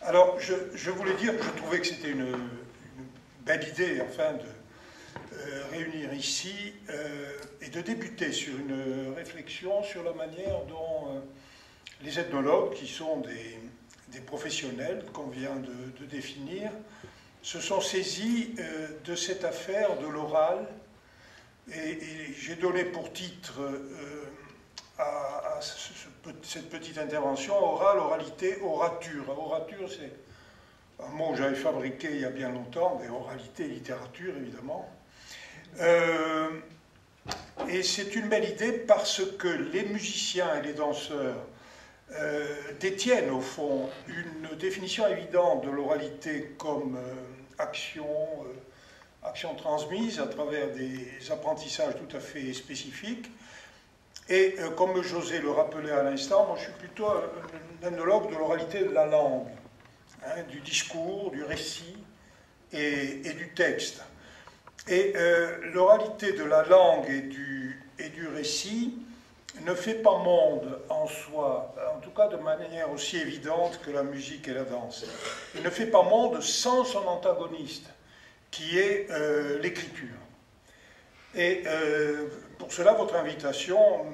Alors, je voulais dire que je trouvais que c'était une belle idée, enfin, de réunir ici et de débuter sur une réflexion sur la manière dont les ethnologues, qui sont des professionnels qu'on vient de définir, se sont saisis de cette affaire de l'oral. Et j'ai donné pour titre à cette petite intervention oral, oralité, orature. Orature, c'est un mot que j'avais fabriqué il y a bien longtemps, mais oralité, littérature, évidemment. Et c'est une belle idée parce que les musiciens et les danseurs détiennent, au fond, une définition évidente de l'oralité comme action transmise à travers des apprentissages tout à fait spécifiques. Et comme José le rappelait à l'instant, moi je suis plutôt un ethnologue de l'oralité de la langue, hein, du discours, du récit et du texte. Et l'oralité de la langue et du récit ne fait pas monde en soi, en tout cas de manière aussi évidente que la musique et la danse. Il ne fait pas monde sans son antagoniste, qui est l'écriture. Et pour cela, votre invitation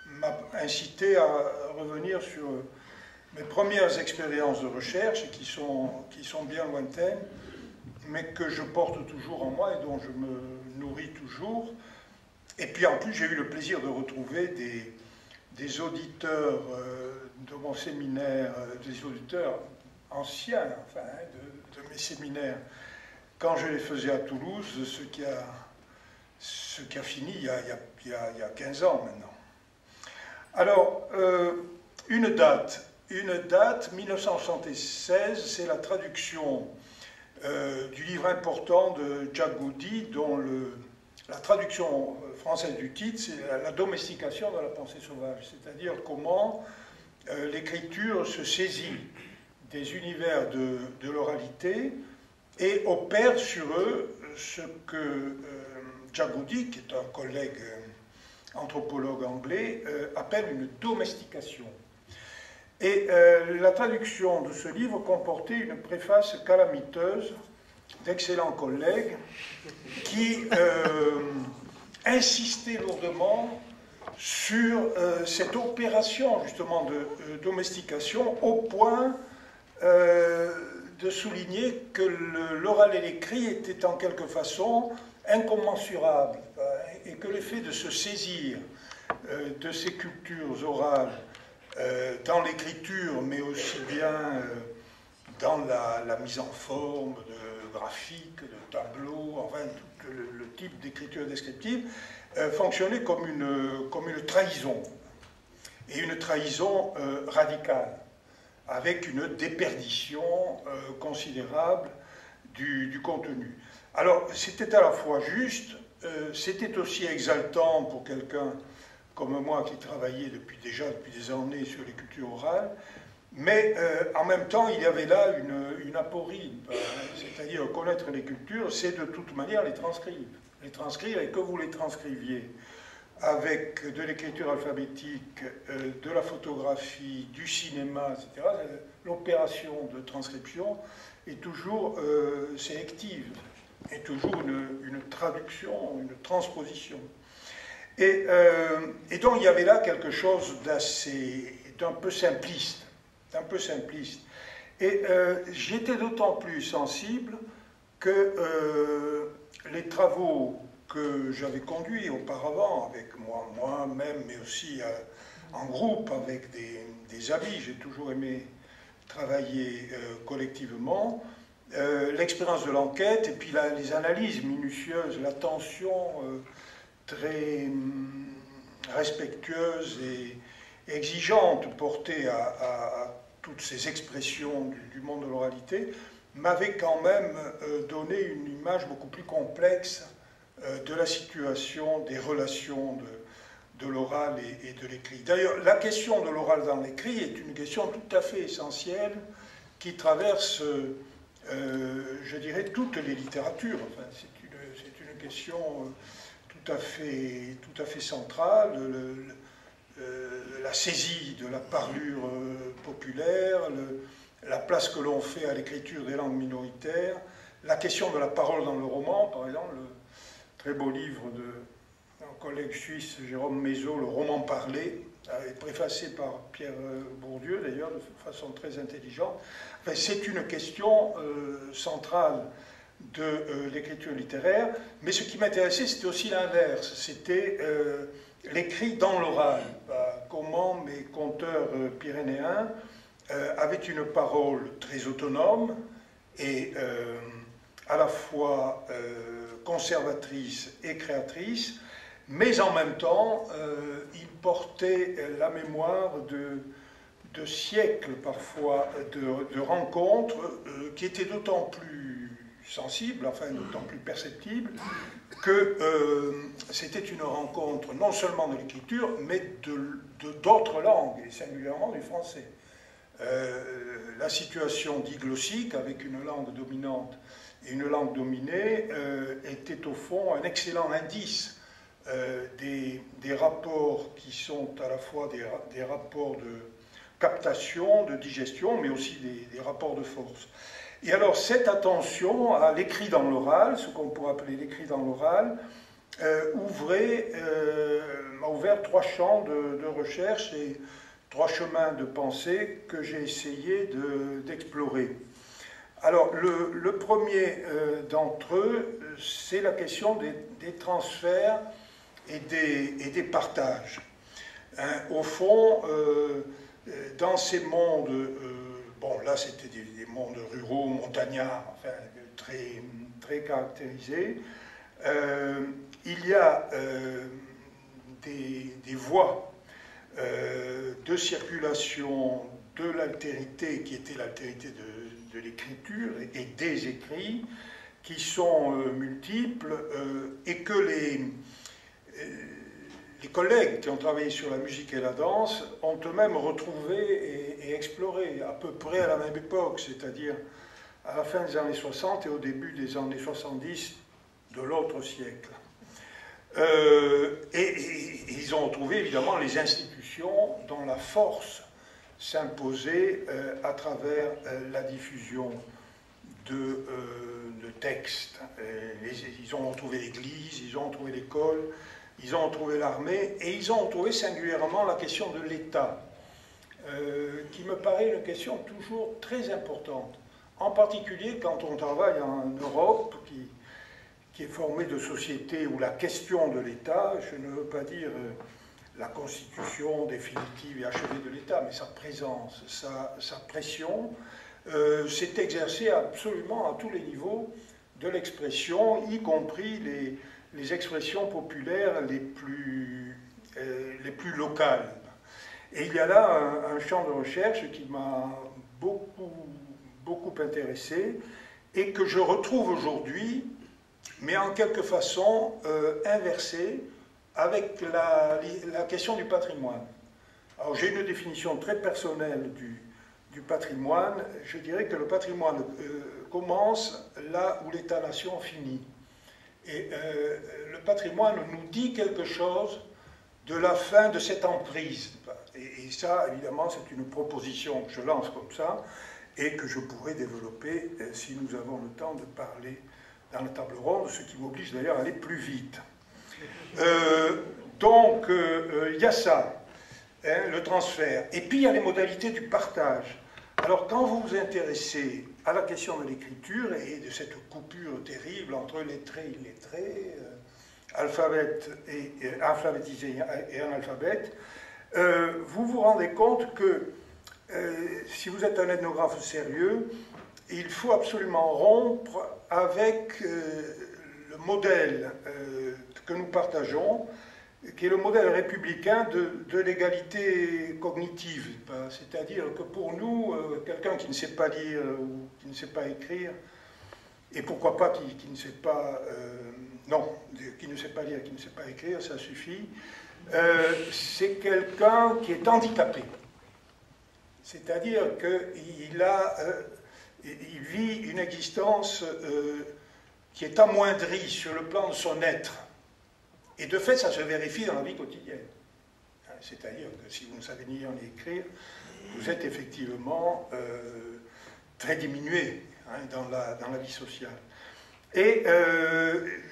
m'a incité à revenir sur mes premières expériences de recherche, qui sont bien lointaines, mais que je porte toujours en moi et dont je me nourris toujours. Et puis en plus, j'ai eu le plaisir de retrouver des auditeurs de mon séminaire, des auditeurs anciens, enfin, de mes séminaires, quand je les faisais à Toulouse, ce qui a fini il y a 15 ans maintenant. Alors, une date, 1976, c'est la traduction du livre important de Jack Goody, dont la traduction française du titre, c'est la domestication de la pensée sauvage, c'est-à-dire comment l'écriture se saisit des univers de l'oralité et opère sur eux ce que Jack Goody, qui est un collègue anthropologue anglais, appelle une domestication. Et la traduction de ce livre comportait une préface calamiteuse d'excellents collègues qui insistaient lourdement sur cette opération justement de domestication au point de souligner que l'oral et l'écrit étaient en quelque façon incommensurables et que l'effet de se saisir de ces cultures orales dans l'écriture, mais aussi bien dans la mise en forme de graphiques, de tableaux, enfin tout le type d'écriture descriptive, fonctionnait comme une trahison, et une trahison radicale, avec une déperdition considérable du contenu. Alors, c'était à la fois juste, c'était aussi exaltant pour quelqu'un comme moi qui travaillait depuis des années sur les cultures orales, mais en même temps, il y avait là une aporie, c'est-à-dire connaître les cultures, c'est de toute manière les transcrire. Les transcrire, et que vous les transcriviez avec de l'écriture alphabétique, de la photographie, du cinéma, etc., l'opération de transcription est toujours sélective, est toujours une traduction, une transposition. Et donc il y avait là quelque chose d'un peu simpliste. Et j'étais d'autant plus sensible que les travaux que j'avais conduits auparavant, avec moi-même, mais aussi en groupe, avec des amis, j'ai toujours aimé travailler collectivement, l'expérience de l'enquête, et puis les analyses minutieuses, l'attention très respectueuse et exigeante portée à toutes ces expressions du monde de l'oralité, m'avait quand même donné une image beaucoup plus complexe de la situation, des relations de l'oral et de l'écrit. D'ailleurs, la question de l'oral dans l'écrit est une question tout à fait essentielle qui traverse, je dirais, toutes les littératures. Enfin, c'est une question tout à fait centrale. La saisie de la parlure populaire, la place que l'on fait à l'écriture des langues minoritaires, la question de la parole dans le roman, par exemple, le très beau livre de un collègue suisse, Jérôme Mézot, Le roman parlé, préfacé par Pierre Bourdieu, d'ailleurs, de façon très intelligente. Enfin, c'est une question centrale de l'écriture littéraire, mais ce qui m'intéressait, c'était aussi l'inverse, c'était l'écrit dans l'oral. Comment mes conteurs pyrénéens avaient une parole très autonome et à la fois conservatrice et créatrice, mais en même temps, ils portaient la mémoire de siècles parfois de rencontres qui étaient d'autant plus sensibles, enfin d'autant plus perceptibles, que c'était une rencontre non seulement de l'écriture, mais d'autres langues, et singulièrement du français. La situation diglossique, avec une langue dominante et une langue dominée, était au fond un excellent indice des rapports qui sont à la fois des rapports de captation, de digestion, mais aussi des rapports de force. Et alors cette attention à l'écrit dans l'oral, ce qu'on pourrait appeler l'écrit dans l'oral, m'a ouvert trois champs de recherche et trois chemins de pensée que j'ai essayé d'explorer. Alors le premier d'entre eux, c'est la question des transferts et des partages. Au fond, dans ces mondes, bon là c'était des mondes ruraux, montagnards, enfin, très, très caractérisés, il y a des voies de circulation de l'altérité qui était l'altérité de l'écriture et des écrits qui sont multiples et que les collègues qui ont travaillé sur la musique et la danse ont eux-mêmes retrouvé et exploré à peu près à la même époque, c'est-à-dire à la fin des années 60 et au début des années 70 de l'autre siècle. Et ils ont retrouvé évidemment les institutions dont la force s'imposait à travers la diffusion de textes. Ils ont retrouvé l'Église, ils ont retrouvé l'école, ils ont retrouvé l'armée, et ils ont retrouvé singulièrement la question de l'État, qui me paraît une question toujours très importante, en particulier quand on travaille en Europe, qui est formée de sociétés où la question de l'État, je ne veux pas dire la constitution définitive et achevée de l'État, mais sa présence, sa pression, s'est exercée absolument à tous les niveaux de l'expression, y compris les expressions populaires les plus locales. Et il y a là un champ de recherche qui m'a beaucoup intéressé et que je retrouve aujourd'hui, mais en quelque façon inversé avec la question du patrimoine. Alors j'ai une définition très personnelle du patrimoine. Je dirais que le patrimoine commence là où l'État-nation finit. Et le patrimoine nous dit quelque chose de la fin de cette emprise. Et ça, évidemment, c'est une proposition que je lance comme ça et que je pourrais développer si nous avons le temps de parler dans la table ronde, ce qui m'oblige d'ailleurs à aller plus vite. Donc, il y a ça, hein, le transfert. Et puis, il y a les modalités du partage. Alors, quand vous vous intéressez à la question de l'écriture et de cette coupure terrible entre lettrés et illettrés, alphabétisés et analphabètes, vous vous rendez compte que si vous êtes un ethnographe sérieux, il faut absolument rompre avec le modèle que nous partageons, qui est le modèle républicain de l'égalité cognitive. C'est-à-dire que pour nous, quelqu'un qui ne sait pas lire ou qui ne sait pas écrire, et pourquoi pas qui ne sait pas... qui ne sait pas lire, qui ne sait pas écrire, ça suffit, c'est quelqu'un qui est handicapé. C'est-à-dire qu'il vit une existence qui est amoindrie sur le plan de son être. Et de fait, ça se vérifie dans la vie quotidienne. C'est-à-dire que si vous ne savez ni lire ni écrire, vous êtes effectivement très diminué hein, dans la vie sociale. Et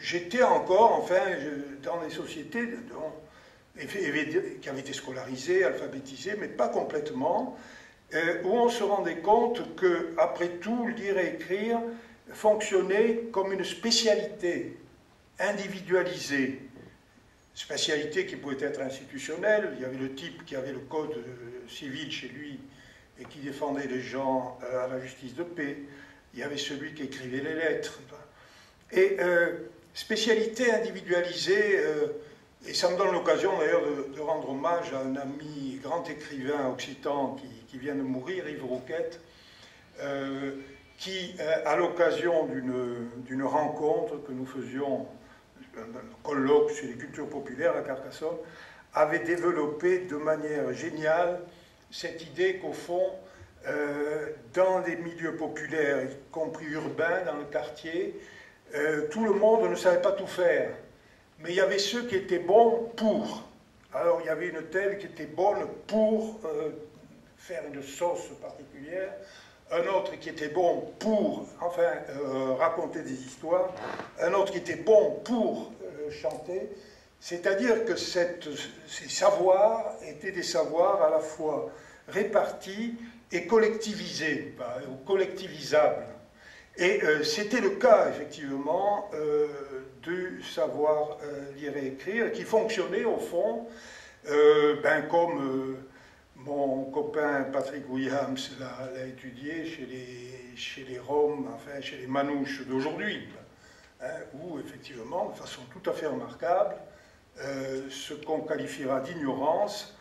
j'étais encore, enfin, dans des sociétés qui avaient été scolarisées, alphabétisées, mais pas complètement, où on se rendait compte qu'après tout, lire et écrire fonctionnait comme une spécialité individualisée, spécialité qui pouvait être institutionnelle. Il y avait le type qui avait le code civil chez lui et qui défendait les gens à la justice de paix. Il y avait celui qui écrivait les lettres. Et spécialité individualisée, et ça me donne l'occasion d'ailleurs de rendre hommage à un ami, grand écrivain occitan qui vient de mourir, Yves Rouquette, qui, à l'occasion d'une rencontre que nous faisions, un colloque sur les cultures populaires à Carcassonne, avait développé de manière géniale cette idée qu'au fond, dans les milieux populaires, y compris urbains, dans le quartier, tout le monde ne savait pas tout faire. Mais il y avait ceux qui étaient bons pour. Alors il y avait une telle qui était bonne pour faire une sauce particulière, un autre qui était bon pour, enfin, raconter des histoires, un autre qui était bon pour chanter. C'est-à-dire que ces savoirs étaient des savoirs à la fois répartis et collectivisés, ou collectivisables. Et c'était le cas, effectivement, du savoir lire et écrire, qui fonctionnait, au fond, comme mon copain Patrick Williams l'a étudié chez les Roms, enfin, chez les Manouches d'aujourd'hui, hein, où, effectivement, de façon tout à fait remarquable, ce qu'on qualifiera d'ignorance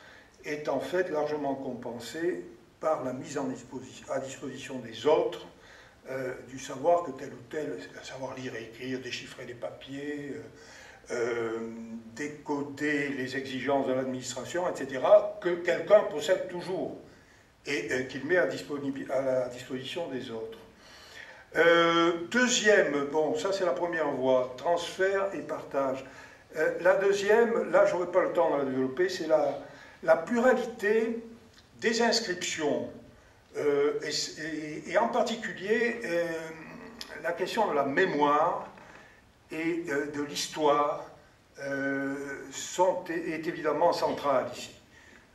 est en fait largement compensé par la mise à disposition des autres du savoir que tel ou tel, savoir lire et écrire, déchiffrer les papiers, décoder les exigences de l'administration, etc., que quelqu'un possède toujours et qu'il met à la disposition des autres. Deuxième, bon, ça c'est la première voie, transfert et partage. La deuxième, là j'aurais pas le temps de la développer, c'est la pluralité des inscriptions. Et en particulier la question de la mémoire et de l'histoire est évidemment centrale ici.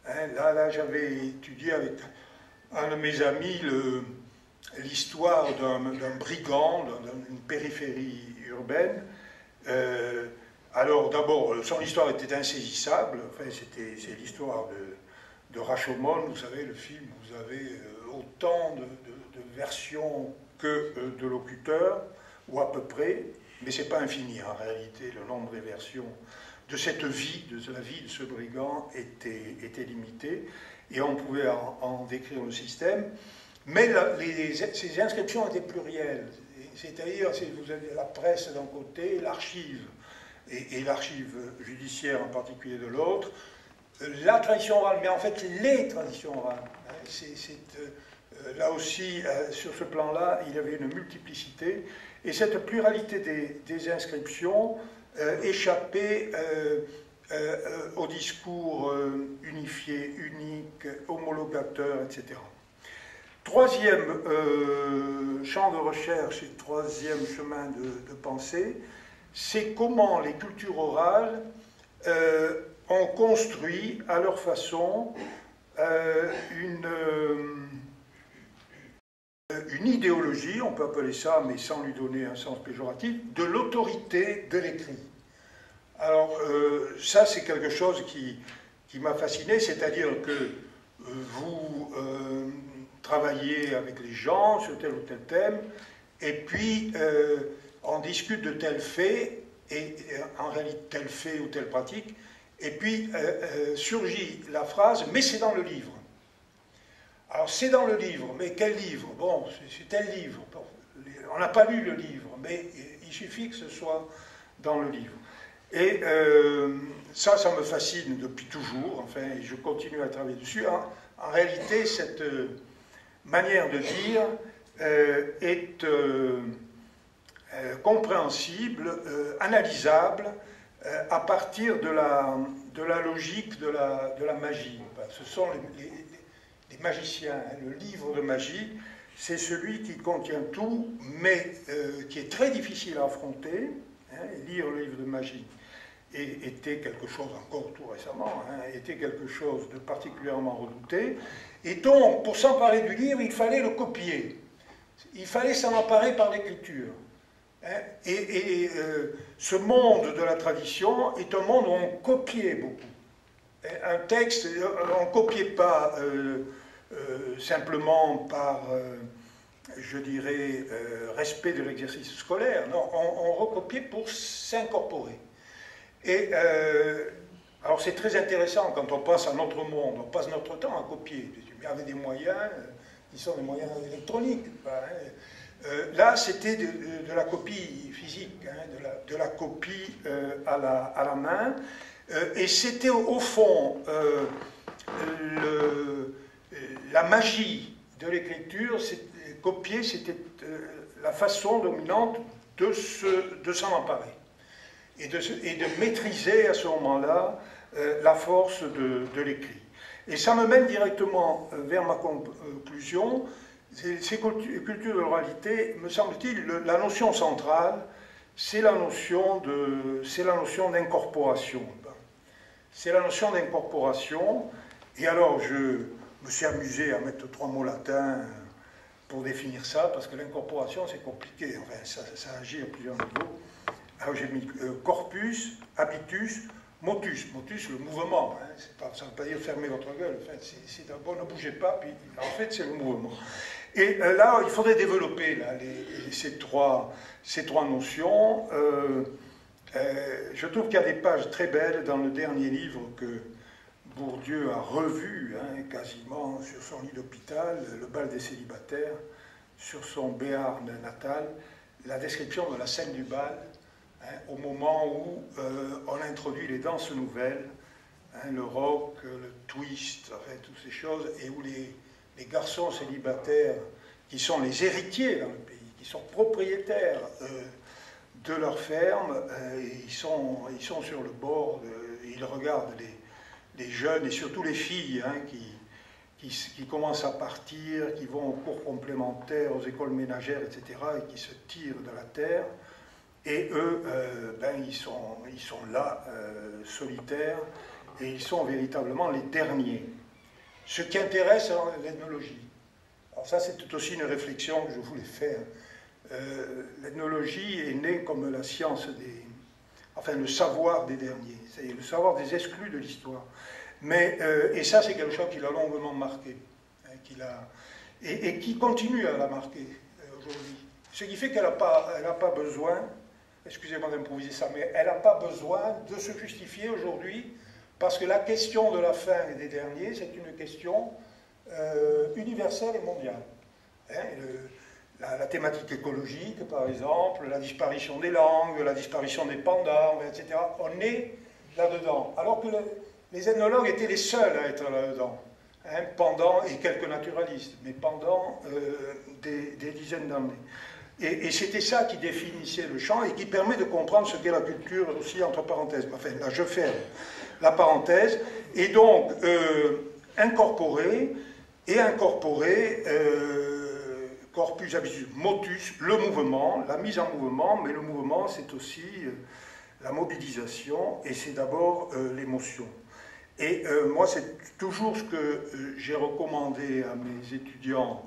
Hein, là j'avais étudié avec un de mes amis l'histoire d'un brigand d'une périphérie urbaine. Alors d'abord, son histoire était insaisissable, enfin, c'est l'histoire de Rashomon, vous savez, le film, vous avez autant de versions que de locuteurs, ou à peu près, mais c'est pas infini en réalité, le nombre des versions de cette vie, de la vie de ce brigand était limité, et on pouvait en décrire le système, mais ces inscriptions étaient plurielles, c'est-à-dire vous avez la presse d'un côté, l'archive, et l'archive judiciaire en particulier de l'autre, la tradition orale, mais en fait les traditions orales. Là aussi, sur ce plan-là, il y avait une multiplicité, et cette pluralité des inscriptions échappait au discours unifié, unique, homologateur, etc. Troisième champ de recherche et troisième chemin de pensée, c'est comment les cultures orales ont construit à leur façon une idéologie, on peut appeler ça, mais sans lui donner un sens péjoratif, de l'autorité de l'écrit. Alors ça c'est quelque chose qui m'a fasciné, c'est-à-dire que vous travaillez avec les gens sur tel ou tel thème, et puis on discute de tel fait, et en réalité tel fait ou telle pratique, et puis surgit la phrase « mais c'est dans le livre ». Alors c'est dans le livre, mais quel livre? Bon, c'est tel livre. Bon, on n'a pas lu le livre, mais il suffit que ce soit dans le livre. Et ça me fascine depuis toujours, enfin, et je continue à travailler dessus. En réalité, cette manière de dire est compréhensible, analysable, à partir de la logique de la magie. Ce sont les magiciens. Le livre de magie, c'est celui qui contient tout, mais qui est très difficile à affronter. Hein, lire le livre de magie était quelque chose, encore tout récemment, hein, était quelque chose de particulièrement redouté. Et donc, pour s'emparer du livre, il fallait le copier. Il fallait s'en emparer par l'écriture. Hein, ce monde de la tradition est un monde où on copiait beaucoup. Un texte, on ne copiait pas simplement par, je dirais, respect de l'exercice scolaire. Non, on recopiait pour s'incorporer. Et alors c'est très intéressant quand on passe à notre monde, on passe notre temps à copier, avec des moyens qui sont des moyens électroniques. Là, c'était de la copie physique, hein, de la copie à la main. Et c'était au fond la magie de l'écriture, copier, c'était la façon dominante de s'en emparer et de maîtriser à ce moment-là la force de l'écrit. Et ça me mène directement vers ma conclusion. Ces cultures de l'oralité, me semble-t-il, la notion centrale, c'est la notion d'incorporation. C'est la notion d'incorporation. Et alors, je me suis amusé à mettre 3 mots latins pour définir ça, parce que l'incorporation, c'est compliqué. Enfin, ça agit à plusieurs niveaux. Alors, j'ai mis corpus, habitus, motus. Motus, le mouvement. Hein. Ça ne veut pas dire fermer votre gueule. Enfin, c'est d'abord ne bougez pas, puis en fait, c'est le mouvement. Et là, il faudrait développer là, ces trois notions. Je trouve qu'il y a des pages très belles dans le dernier livre que Bourdieu a revu, hein, quasiment sur son lit d'hôpital, Le bal des célibataires, sur son Béarn natal, la description de la scène du bal, hein, au moment où on introduit les danses nouvelles, hein, le rock, le twist, enfin, toutes ces choses, et où les garçons célibataires, qui sont les héritiers dans le pays, qui sont propriétaires de leur ferme, ils sont sur le bord, ils regardent les jeunes, et surtout les filles, hein, qui commencent à partir, qui vont aux cours complémentaires, aux écoles ménagères, etc., et qui se tirent de la terre, et eux, ils sont là, solitaires, et ils sont véritablement les derniers. Ce qui intéresse l'ethnologie. Alors ça, c'est tout aussi une réflexion que je voulais faire. L'ethnologie est née comme la science le savoir des derniers, c'est-à-dire le savoir des exclus de l'histoire. Mais, et ça, c'est quelque chose qui l'a longuement marqué, hein, et qui continue à la marquer aujourd'hui. Ce qui fait qu'elle n'a pas besoin, excusez-moi d'improviser ça, mais elle n'a pas besoin de se justifier aujourd'hui, parce que la question de la fin et des derniers, c'est une question universelle et mondiale. Hein, la thématique écologique, par exemple, la disparition des langues, la disparition des pandas, etc. On est là-dedans. Alors que les ethnologues étaient les seuls à être là-dedans. Hein, pendant, et quelques naturalistes, mais pendant des dizaines d'années. Et c'était ça qui définissait le champ et qui permet de comprendre ce qu'est la culture aussi, entre parenthèses. Enfin, là, je ferme la parenthèse. Et donc, incorporer corpus habitus motus, le mouvement, la mise en mouvement, mais le mouvement, c'est aussi la mobilisation, et c'est d'abord l'émotion. Et moi, c'est toujours ce que j'ai recommandé à mes étudiants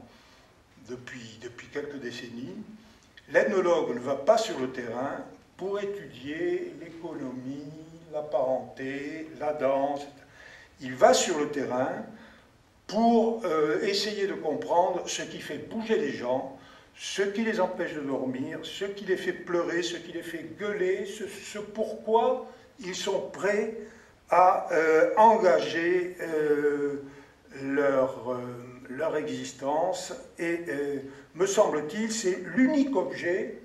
depuis quelques décennies. L'ethnologue ne va pas sur le terrain pour étudier l'économie, la parenté, la danse. Il va sur le terrain pour essayer de comprendre ce qui fait bouger les gens, ce qui les empêche de dormir, ce qui les fait pleurer, ce qui les fait gueuler, ce pourquoi ils sont prêts à engager leur existence. Et me semble-t-il, c'est l'unique objet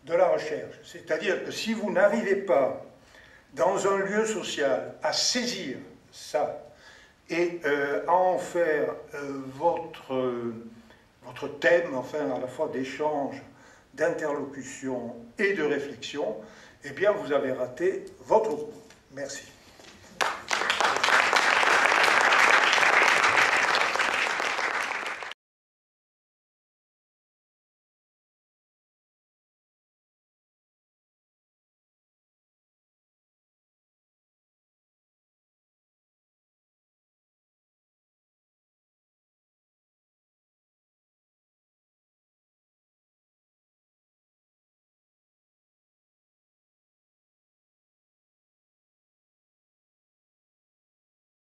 de la recherche. C'est-à-dire que si vous n'arrivez pas dans un lieu social à saisir ça, et à en faire votre thème, enfin à la fois d'échange, d'interlocution et de réflexion, eh bien vous avez raté votre coup. Merci.